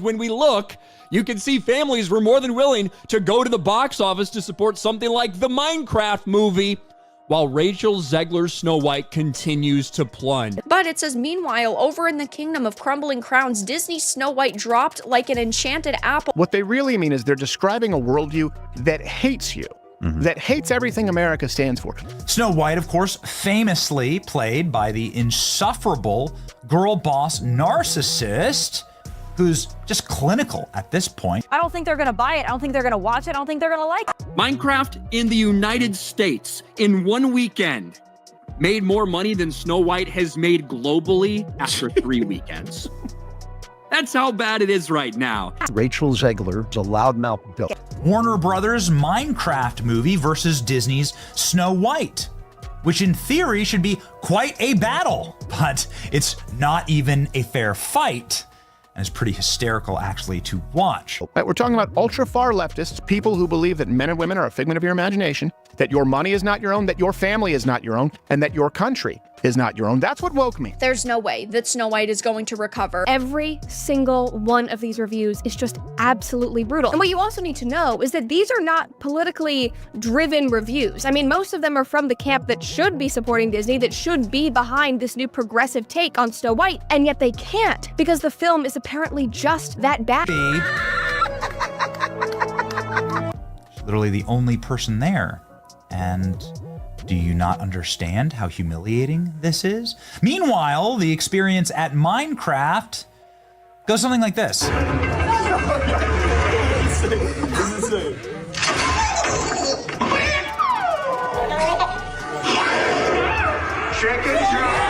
When we look, you can see families were more than willing to go to the box office to support something like the Minecraft movie, while Rachel Zegler Snow White continues to plunge. But it says, meanwhile, over in the kingdom of crumbling crowns, Disney's Snow White dropped like an enchanted apple. What they really mean is they're describing a worldview that hates you, that hates everything America stands for. Snow White, of course, famously played by the insufferable girl boss narcissist, who's just clinical at this point. I don't think they're gonna buy it. I don't think they're gonna watch it. I don't think they're gonna like it. Minecraft in the United States in one weekend made more money than Snow White has made globally after 3 weekends. That's how bad it is right now. Rachel Zegler is a loudmouth dope. Warner Brothers' Minecraft movie versus Disney's Snow White, which in theory should be quite a battle, but it's not even a fair fight. And it's pretty hysterical, actually, to watch. We're talking about ultra-far leftists, people who believe that men and women are a figment of your imagination, that your money is not your own, that your family is not your own, and that your country is not your own. That's what woke me. There's no way that Snow White is going to recover. Every single one of these reviews is just absolutely brutal. And what you also need to know is that these are not politically driven reviews. I mean, most of them are from the camp that should be supporting Disney, that should be behind this new progressive take on Snow White, and yet they can't, because the film is apparently just that bad. She's literally the only person there. And do you not understand how humiliating this is? Meanwhile, the experience at Minecraft goes something like this. Chicken joe.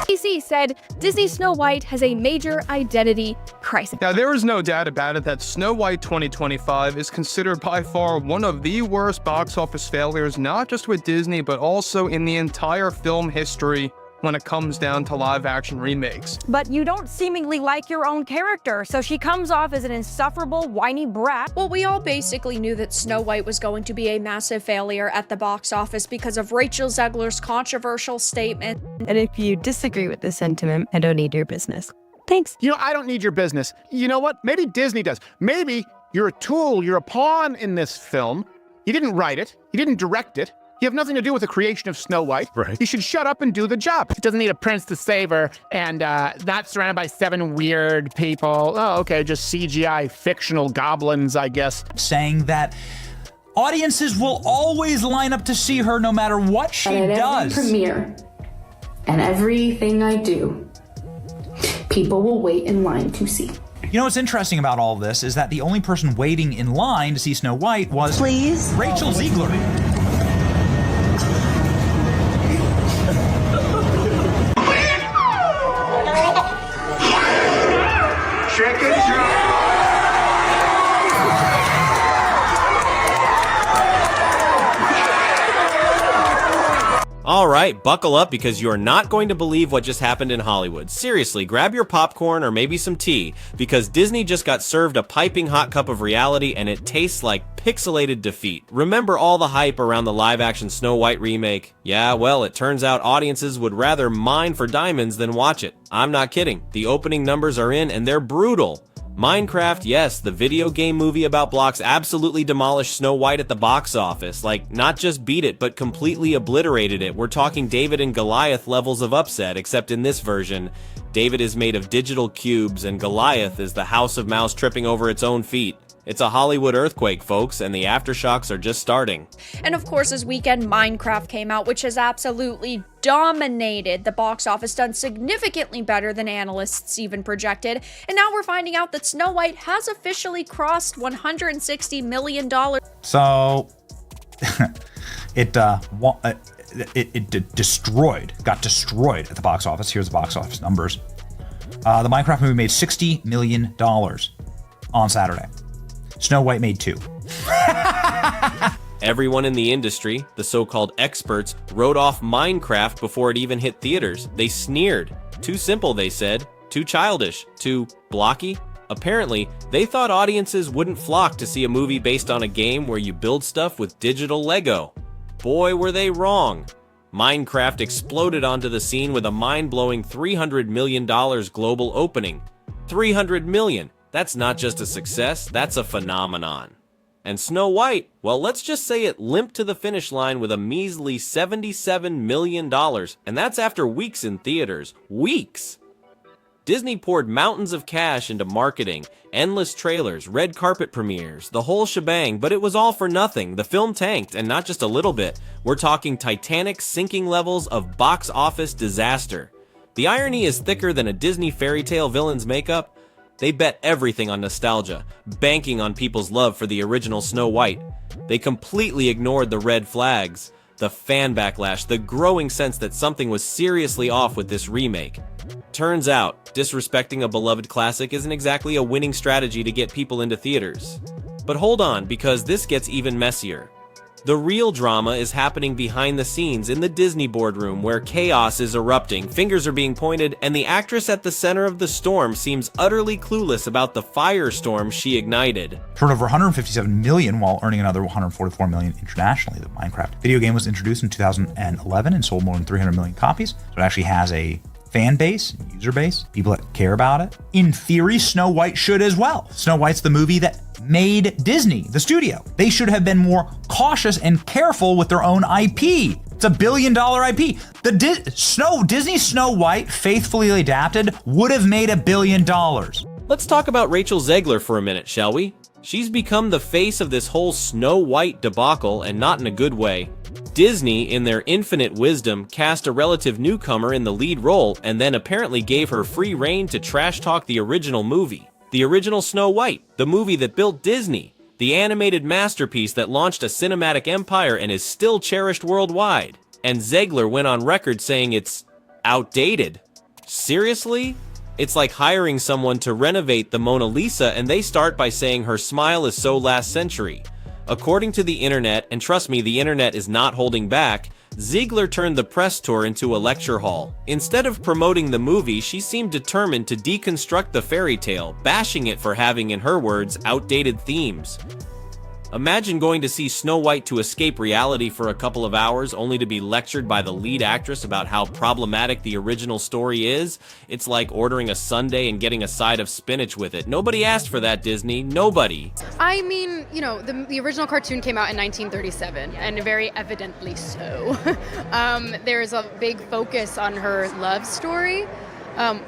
BBC said Disney's Snow White has a major identity crisis. Now, there is no doubt about it that Snow White 2025 is considered by far one of the worst box office failures, not just with Disney, but also in the entire film history when it comes down to live-action remakes. But you don't seemingly like your own character, so she comes off as an insufferable, whiny brat. Well, we all basically knew that Snow White was going to be a massive failure at the box office because of Rachel Zegler's controversial statement. And if you disagree with this sentiment, I don't need your business. Thanks. You know, I don't need your business. You know what? Maybe Disney does. Maybe you're a tool, you're a pawn in this film. You didn't write it, you didn't direct it. You have nothing to do with the creation of Snow White. Right. You should shut up and do the job. It doesn't need a prince to save her, and not surrounded by 7 weird people. Oh, okay, just CGI fictional goblins, I guess. Saying that audiences will always line up to see her no matter what she does. Every premiere and everything I do, people will wait in line to see. You know what's interesting about all this is that the only person waiting in line to see Snow White was Rachel Zegler. Chicken joe. All right, buckle up because you're not going to believe what just happened in Hollywood. Seriously, grab your popcorn or maybe some tea, because Disney just got served a piping hot cup of reality and it tastes like pixelated defeat. Remember all the hype around the live-action Snow White remake? Yeah, well, it turns out audiences would rather mine for diamonds than watch it. I'm not kidding. The opening numbers are in and they're brutal. Minecraft, yes, the video game movie about blocks absolutely demolished Snow White at the box office. Like, not just beat it, but completely obliterated it. We're talking David and Goliath levels of upset, except in this version, David is made of digital cubes and Goliath is the House of Mouse tripping over its own feet. It's a Hollywood earthquake, folks, and the aftershocks are just starting. And of course, this weekend, Minecraft came out, which has absolutely dominated the box office, done significantly better than analysts even projected. And now we're finding out that Snow White has officially crossed $160 million. So, it got destroyed at the box office. Here's the box office numbers. The Minecraft movie made $60 million on Saturday. Snow White made 2. Everyone in the industry, the so-called experts, wrote off Minecraft before it even hit theaters. They sneered. Too simple, they said. Too childish. Too blocky. Apparently, they thought audiences wouldn't flock to see a movie based on a game where you build stuff with digital Lego. Boy, were they wrong. Minecraft exploded onto the scene with a mind-blowing $300 million global opening. $300 million. That's not just a success, that's a phenomenon. And Snow White, well, let's just say it limped to the finish line with a measly $77 million, and that's after weeks in theaters. Weeks! Disney poured mountains of cash into marketing, endless trailers, red carpet premieres, the whole shebang, but it was all for nothing. The film tanked, and not just a little bit. We're talking Titanic sinking levels of box office disaster. The irony is thicker than a Disney fairy tale villain's makeup. They bet everything on nostalgia, banking on people's love for the original Snow White. They completely ignored the red flags, the fan backlash, the growing sense that something was seriously off with this remake. Turns out, disrespecting a beloved classic isn't exactly a winning strategy to get people into theaters. But hold on, because this gets even messier. The real drama is happening behind the scenes in the Disney boardroom where chaos is erupting, fingers are being pointed, and the actress at the center of the storm seems utterly clueless about the firestorm she ignited. Turned over 157 million while earning another 144 million internationally. The Minecraft video game was introduced in 2011 and sold more than 300 million copies. So it actually has a fan base, user base, people that care about it. In theory, Snow White should as well. Snow White's the movie that made Disney, the studio. They should have been more cautious and careful with their own IP. It's a $1 billion IP. The Disney Snow White, faithfully adapted, would have made $1 billion. Let's talk about Rachel Zegler for a minute, shall we? She's become the face of this whole Snow White debacle, and not in a good way. Disney, in their infinite wisdom, cast a relative newcomer in the lead role and then apparently gave her free rein to trash talk the original movie. The original Snow White, the movie that built Disney, the animated masterpiece that launched a cinematic empire and is still cherished worldwide. And Zegler went on record saying it's outdated. Seriously? It's like hiring someone to renovate the Mona Lisa and they start by saying her smile is so last century. According to the internet, and trust me, the internet is not holding back, Zegler turned the press tour into a lecture hall. Instead of promoting the movie, she seemed determined to deconstruct the fairy tale, bashing it for having, in her words, outdated themes. Imagine going to see Snow White to escape reality for a couple of hours only to be lectured by the lead actress about how problematic the original story is. It's like ordering a sundae and getting a side of spinach with it. Nobody asked for that, Disney. Nobody. I mean, you know, the original cartoon came out in 1937, and very evidently so. There's a big focus on her love story.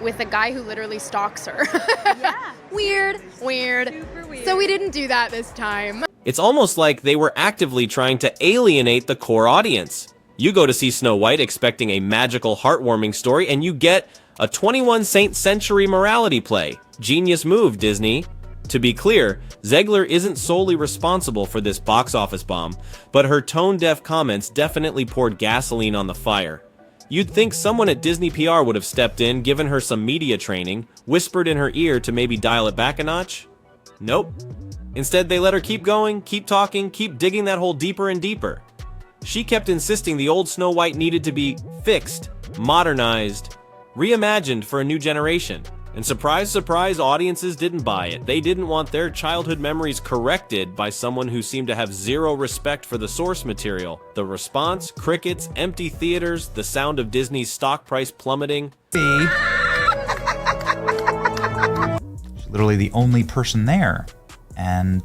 With a guy who literally stalks her. Yeah. Weird. Super weird. So we didn't do that this time. It's almost like they were actively trying to alienate the core audience. You go to see Snow White expecting a magical, heartwarming story, and you get a 21st century morality play. Genius move, Disney. To be clear, Zegler isn't solely responsible for this box office bomb, but her tone-deaf comments definitely poured gasoline on the fire. You'd think someone at Disney PR would have stepped in, given her some media training, whispered in her ear to maybe dial it back a notch. Nope. Instead, they let her keep going, keep talking, keep digging that hole deeper and deeper. She kept insisting the old Snow White needed to be fixed, modernized, reimagined for a new generation. And surprise, surprise, audiences didn't buy it. They didn't want their childhood memories corrected by someone who seemed to have zero respect for the source material. The response? Crickets, empty theaters, the sound of Disney's stock price plummeting. She's literally the only person there. And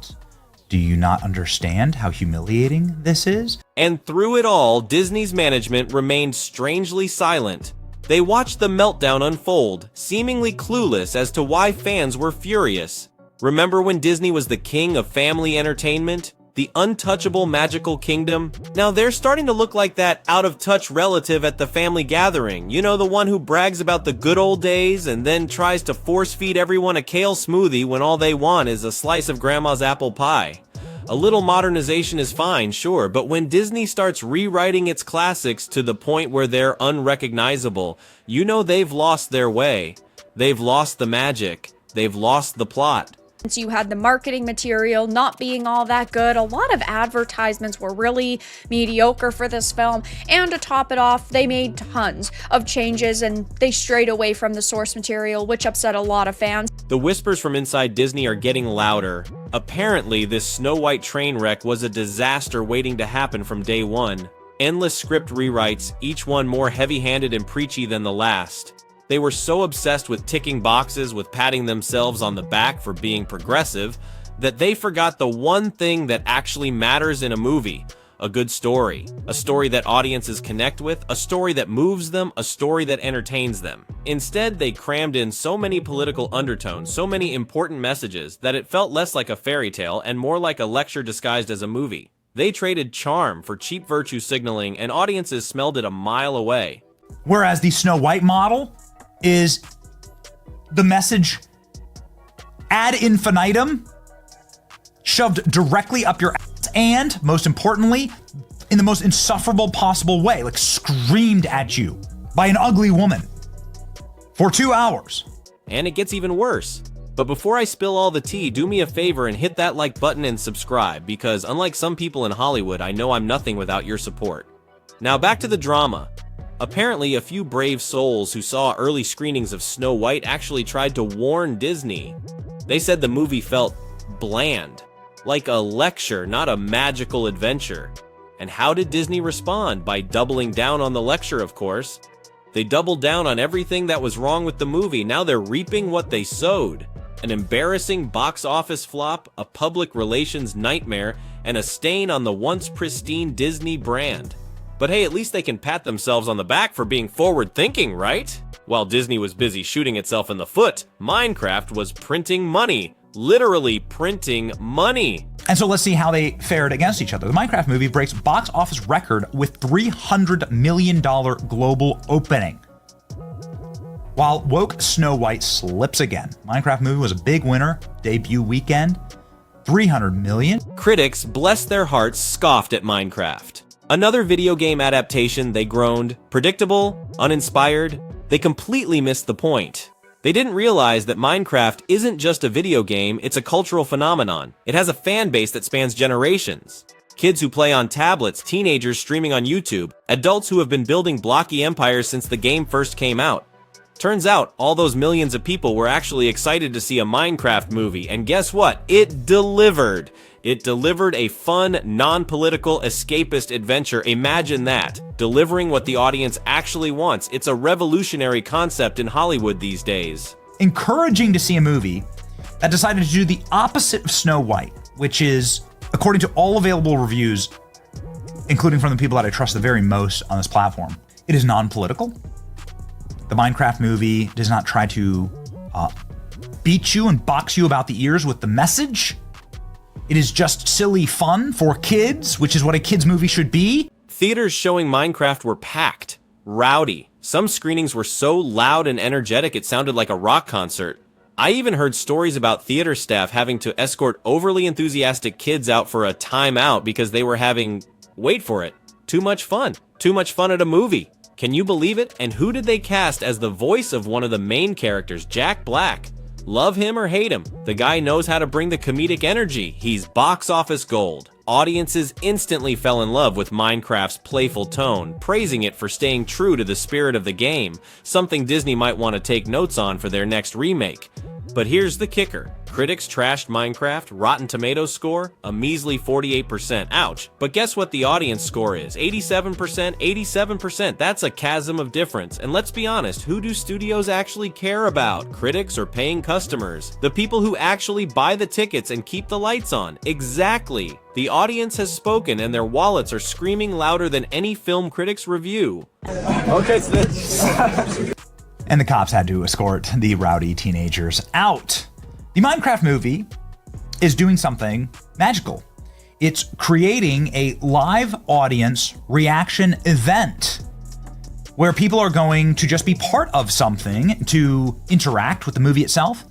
do you not understand how humiliating this is? And through it all, Disney's management remained strangely silent. They watched the meltdown unfold, seemingly clueless as to why fans were furious. Remember when Disney was the king of family entertainment? The untouchable magical kingdom? Now they're starting to look like that out-of-touch relative at the family gathering. You know, the one who brags about the good old days and then tries to force-feed everyone a kale smoothie when all they want is a slice of grandma's apple pie. A little modernization is fine, sure, but when Disney starts rewriting its classics to the point where they're unrecognizable, you know they've lost their way. They've lost the magic. They've lost the plot. You had the marketing material not being all that good. A lot of advertisements were really mediocre for this film. And to top it off, they made tons of changes and they strayed away from the source material, which upset a lot of fans. The whispers from inside Disney are getting louder. Apparently, this Snow White train wreck was a disaster waiting to happen from day one. Endless script rewrites, each one more heavy-handed and preachy than the last. They were so obsessed with ticking boxes, with patting themselves on the back for being progressive, that they forgot the one thing that actually matters in a movie. A good story. A story that audiences connect with, a story that moves them, a story that entertains them. Instead, they crammed in so many political undertones, so many important messages, that it felt less like a fairy tale and more like a lecture disguised as a movie. They traded charm for cheap virtue signaling, and audiences smelled it a mile away. Whereas the Snow White model is the message ad infinitum, shoved directly up your ass, and, most importantly, in the most insufferable possible way, like screamed at you by an ugly woman for 2 hours. And it gets even worse. But before I spill all the tea, do me a favor and hit that like button and subscribe, because unlike some people in Hollywood, I know I'm nothing without your support. Now back to the drama. Apparently, a few brave souls who saw early screenings of Snow White actually tried to warn Disney. They said the movie felt bland. Like a lecture, not a magical adventure. And how did Disney respond? By doubling down on the lecture, of course. They doubled down on everything that was wrong with the movie. Now they're reaping what they sowed. An embarrassing box office flop, a public relations nightmare, and a stain on the once pristine Disney brand. But hey, at least they can pat themselves on the back for being forward-thinking, right? While Disney was busy shooting itself in the foot, Minecraft was printing money. Literally printing money. And so let's see how they fared against each other. The Minecraft movie breaks box office record with $300 million global opening, while woke Snow White slips again. Minecraft movie was a big winner, debut weekend, $300 million. Critics, bless their hearts, scoffed at Minecraft. Another video game adaptation, they groaned. Predictable, uninspired, they completely missed the point. They didn't realize that Minecraft isn't just a video game, it's a cultural phenomenon. It has a fan base that spans generations. Kids who play on tablets, teenagers streaming on YouTube, adults who have been building blocky empires since the game first came out. Turns out, all those millions of people were actually excited to see a Minecraft movie, and guess what? It delivered. It delivered a fun, non-political, escapist adventure. Imagine that. Delivering what the audience actually wants. It's a revolutionary concept in Hollywood these days. Encouraging to see a movie that decided to do the opposite of Snow White, which is, according to all available reviews, including from the people that I trust the very most on this platform, it is non-political. The Minecraft movie does not try to beat you and box you about the ears with the message. It is just silly fun for kids, which is what a kids movie should be. Theaters showing Minecraft were packed, rowdy. Some screenings were so loud and energetic it sounded like a rock concert. I even heard stories about theater staff having to escort overly enthusiastic kids out for a timeout because they were having, wait for it, too much fun. Too much fun at a movie. Can you believe it? And who did they cast as the voice of one of the main characters, Jack Black? Love him or hate him, the guy knows how to bring the comedic energy. He's box office gold. Audiences instantly fell in love with Minecraft's playful tone, praising it for staying true to the spirit of the game, something Disney might want to take notes on for their next remake. But here's the kicker. Critics trashed Minecraft, Rotten Tomatoes score, a measly 48%, ouch. But guess what the audience score is? 87%, 87%, that's a chasm of difference. And let's be honest, who do studios actually care about? Critics or paying customers? The people who actually buy the tickets and keep the lights on. Exactly. The audience has spoken and their wallets are screaming louder than any film critic's review. Okay, and the cops had to escort the rowdy teenagers out. The Minecraft movie is doing something magical. It's creating a live audience reaction event where people are going to just be part of something to interact with the movie itself.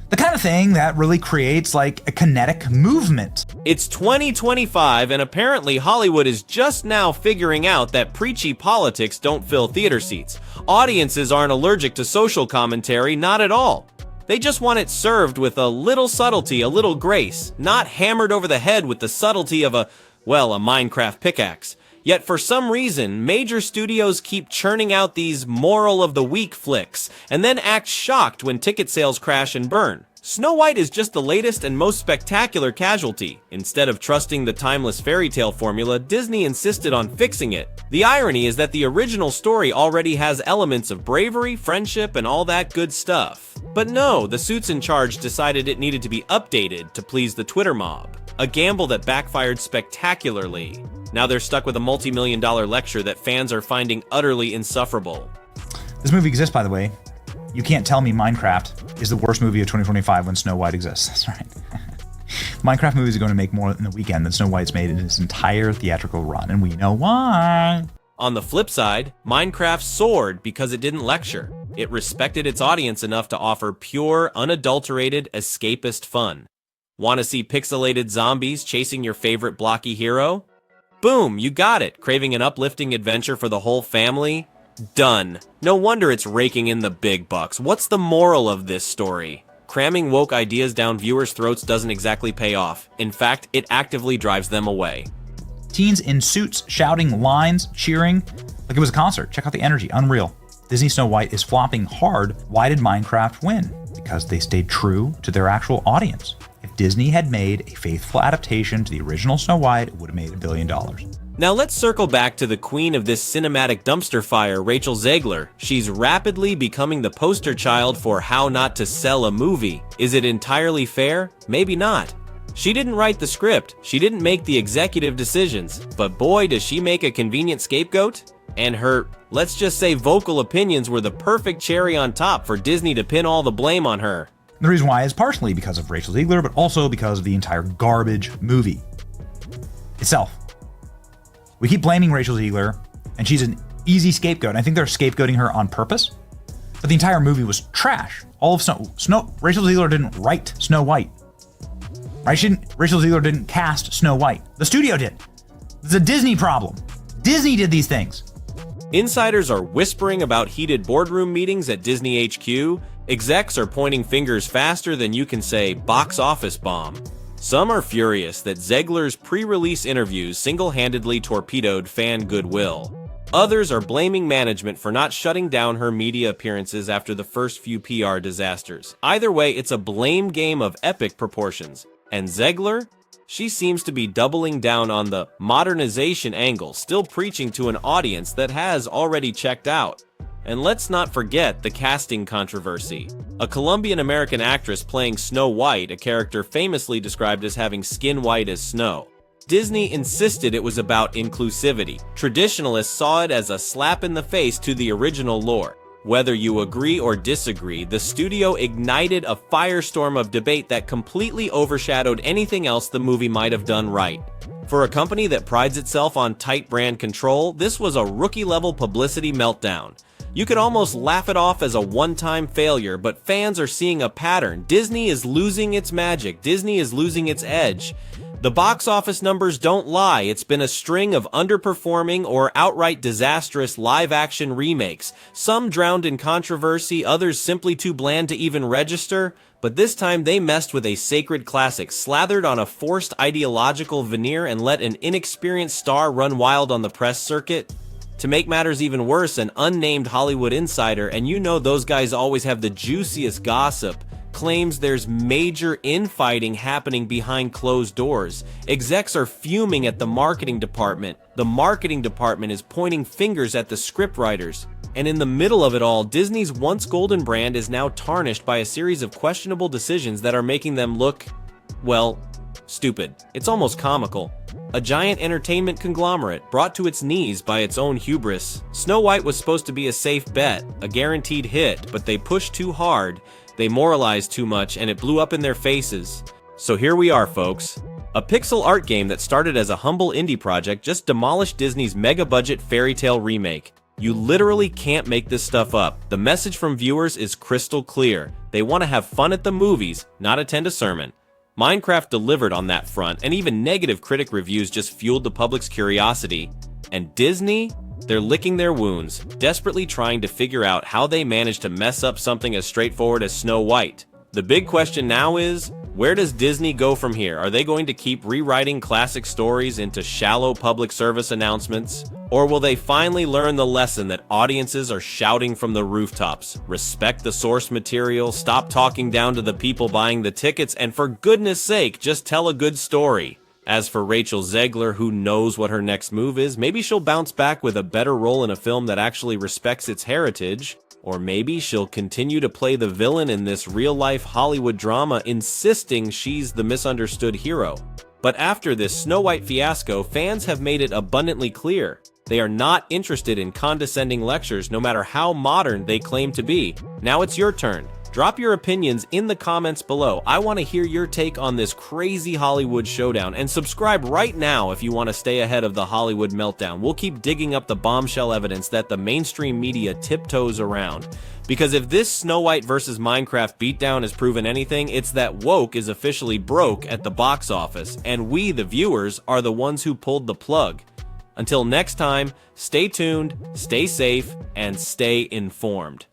The kind of thing that really creates like a kinetic movement. It's 2025 and apparently Hollywood is just now figuring out that preachy politics don't fill theater seats. Audiences aren't allergic to social commentary, not at all. They just want it served with a little subtlety, a little grace, not hammered over the head with the subtlety of a Minecraft pickaxe. Yet for some reason, major studios keep churning out these moral of the week flicks, and then act shocked when ticket sales crash and burn. Snow White is just the latest and most spectacular casualty. Instead of trusting the timeless fairy tale formula, Disney insisted on fixing it. The irony is that the original story already has elements of bravery, friendship, and all that good stuff. But no, the suits in charge decided it needed to be updated to please the Twitter mob. A gamble that backfired spectacularly. Now they're stuck with a multi-million-dollar lecture that fans are finding utterly insufferable. This movie exists, by the way. You can't tell me Minecraft is the worst movie of 2025 when Snow White exists. That's right. Minecraft movies are going to make more in the weekend than Snow White's made in its entire theatrical run, and we know why. On the flip side, Minecraft soared because it didn't lecture. It respected its audience enough to offer pure, unadulterated, escapist fun. Want to see pixelated zombies chasing your favorite blocky hero? Boom, you got it. Craving an uplifting adventure for the whole family? Done. No wonder it's raking in the big bucks. What's the moral of this story? Cramming woke ideas down viewers' throats doesn't exactly pay off. In fact, it actively drives them away. Teens in suits shouting lines, cheering, like it was a concert. Check out the energy, unreal. Disney Snow White is flopping hard. Why did Minecraft win? Because they stayed true to their actual audience. If Disney had made a faithful adaptation to the original Snow White, it would have made $1 billion. Now let's circle back to the queen of this cinematic dumpster fire, Rachel Zegler. She's rapidly becoming the poster child for how not to sell a movie. Is it entirely fair? Maybe not. She didn't write the script, she didn't make the executive decisions, but boy does she make a convenient scapegoat. And her, let's just say, vocal opinions were the perfect cherry on top for Disney to pin all the blame on her. The reason why is partially because of Rachel Zegler, but also because of the entire garbage movie itself. We keep blaming Rachel Zegler, and she's an easy scapegoat. I think they're scapegoating her on purpose, but the entire movie was trash. All of Rachel Zegler didn't write Snow White. Right? Rachel Zegler didn't cast Snow White. The studio did. It's a Disney problem. Disney did these things. Insiders are whispering about heated boardroom meetings at Disney HQ. Execs are pointing fingers faster than you can say box office bomb. Some are furious that Zegler's pre-release interviews single-handedly torpedoed fan goodwill. Others are blaming management for not shutting down her media appearances after the first few PR disasters. Either way, it's a blame game of epic proportions. And Zegler? She seems to be doubling down on the modernization angle, still preaching to an audience that has already checked out. And let's not forget the casting controversy. A Colombian-American actress playing Snow White, a character famously described as having skin white as snow. Disney insisted it was about inclusivity. Traditionalists saw it as a slap in the face to the original lore. Whether you agree or disagree, the studio ignited a firestorm of debate that completely overshadowed anything else the movie might have done right. For a company that prides itself on tight brand control, this was a rookie-level publicity meltdown. You could almost laugh it off as a one-time failure, but fans are seeing a pattern. Disney is losing its magic. Disney is losing its edge. The box office numbers don't lie. It's been a string of underperforming or outright disastrous live-action remakes. Some drowned in controversy, others simply too bland to even register. But this time they messed with a sacred classic, slathered on a forced ideological veneer and let an inexperienced star run wild on the press circuit. To make matters even worse, an unnamed Hollywood insider, and you know those guys always have the juiciest gossip, claims there's major infighting happening behind closed doors. Execs are fuming at the marketing department. The marketing department is pointing fingers at the scriptwriters. And in the middle of it all, Disney's once golden brand is now tarnished by a series of questionable decisions that are making them look, well, stupid. It's almost comical. A giant entertainment conglomerate brought to its knees by its own hubris. Snow White was supposed to be a safe bet, a guaranteed hit, but they pushed too hard, they moralized too much, and it blew up in their faces. So here we are, folks. A pixel art game that started as a humble indie project just demolished Disney's mega-budget fairy tale remake. You literally can't make this stuff up. The message from viewers is crystal clear. They want to have fun at the movies, not attend a sermon. Minecraft delivered on that front, and even negative critic reviews just fueled the public's curiosity. And Disney? They're licking their wounds, desperately trying to figure out how they managed to mess up something as straightforward as Snow White. The big question now is, Where does Disney go from here? Are they going to keep rewriting classic stories into shallow public service announcements? Or will they finally learn the lesson that audiences are shouting from the rooftops? Respect the source material, stop talking down to the people buying the tickets, and for goodness sake, just tell a good story. As for Rachel Zegler, who knows what her next move is, maybe she'll bounce back with a better role in a film that actually respects its heritage. Or maybe she'll continue to play the villain in this real-life Hollywood drama, insisting she's the misunderstood hero. But after this Snow White fiasco, fans have made it abundantly clear. They are not interested in condescending lectures, no matter how modern they claim to be. Now it's your turn. Drop your opinions in the comments below. I want to hear your take on this crazy Hollywood showdown, and subscribe right now if you want to stay ahead of the Hollywood meltdown. We'll keep digging up the bombshell evidence that the mainstream media tiptoes around. Because if this Snow White vs. Minecraft beatdown has proven anything, it's that woke is officially broke at the box office, and we, the viewers, are the ones who pulled the plug. Until next time, stay tuned, stay safe, and stay informed.